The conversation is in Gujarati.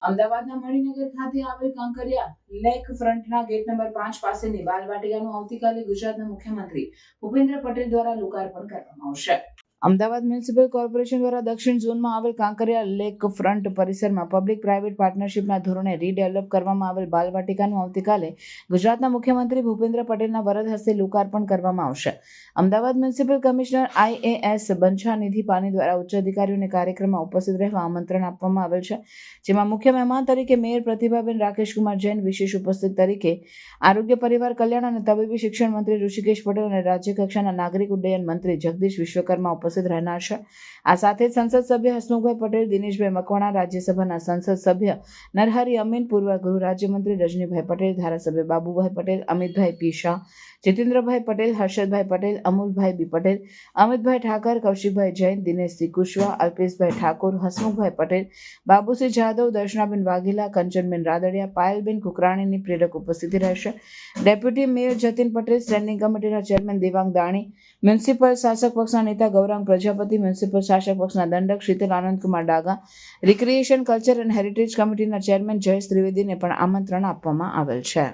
અમદાવાદના મણિનગર ખાતે આવેલ કાંકરિયા લેક ફ્રન્ટના ગેટ નંબર 5 પાસેની બાલવાટિકાનું આવતીકાલે ગુજરાતના મુખ્યમંત્રી ભૂપેન્દ્ર પટેલ દ્વારા લોકાર્પણ કરવામાં આવશે. અમદાવાદ મ્યુનિસિપલ કોર્પોરેશન દ્વારા દક્ષિણ ઝોનમાં આવેલ કાંકરિયા લેક ફ્રન્ટ પરિસરમાં પબ્લિક પ્રાઇવેટ પાર્ટનરશિપના ધોરણે રીડેવલપ કરવામાં આવેલ બાલવાટિકાનું આવતીકાલે ગુજરાતના મુખ્યમંત્રી ભૂપેન્દ્ર પટેલના વરદ હસ્તે લોકાર્પણ કરવામાં આવશે. Ahmedabad municipal commissioner IAS Banchhanidhi પાની દ્વારા ઉચ્ચ અધિકારીઓને કાર્યક્રમમાં ઉપસ્થિત રહેવા આમંત્રણ આપવામાં આવેલ છે, જેમાં મુખ્ય મહેમાન તરીકે મેયર પ્રતિભાબેન રાકેશકુમાર જૈન, વિશેષ ઉપસ્થિત તરીકે આરોગ્ય પરિવાર કલ્યાણ અને તબીબી શિક્ષણ મંત્રી ઋષિકેશ પટેલ અને રાજ્ય કક્ષાના નાગરિક ઉડ્ડયન મંત્રી જગદીશ વિશ્વકર્મા ઉપસ્થિત રહેનાર છે. આ સાથે સંસદ સભ્ય હસમુખભાઈ પટેલ, દિનેશભાઈ મકવાણા, રાજ્યસભાના સંસદ સભ્ય નરહરી અમીન, પૂર્વ ગૃહ રાજ્યમંત્રી રજનીભાઈ પટેલ, ધારાસભ્ય બાબુભાઈ પટેલ, અમિતભાઈ પી શાહ, જીતેન્દ્રભાઈ પટેલ, હર્ષદભાઈ પટેલ, અમુલભાઈ બી પટેલ, અમિતભાઈ ઠાકર, કૌશિકભાઈ જૈન, દિનેશસિંહ કુશવાહ, અલ્પેશભાઈ ઠાકોર, હસમુખભાઈ પટેલ, બાબુસિંહ જાદવ, દર્શનાબેન વાઘેલા, કંચનબેન રાદડિયા, પાયલબેન કુકરાણીની પ્રેરક ઉપસ્થિતિ રહેશે. Deputy mayor Jatin Patel, standing કમિટીના ચેરમેન દેવાંગ દાણી, મ્યુનિસિપલ શાસક પક્ષના નેતા ગૌરાંગ પ્રજાપતિ, મ્યુનિસિપલ શાસક પક્ષના દંડક Sheetal Anandkumar Daga, recreation, culture and heritage કમિટીના ચેરમેન જયેશ ત્રિવેદીને પણ આમંત્રણ આપવામાં આવેલ છે.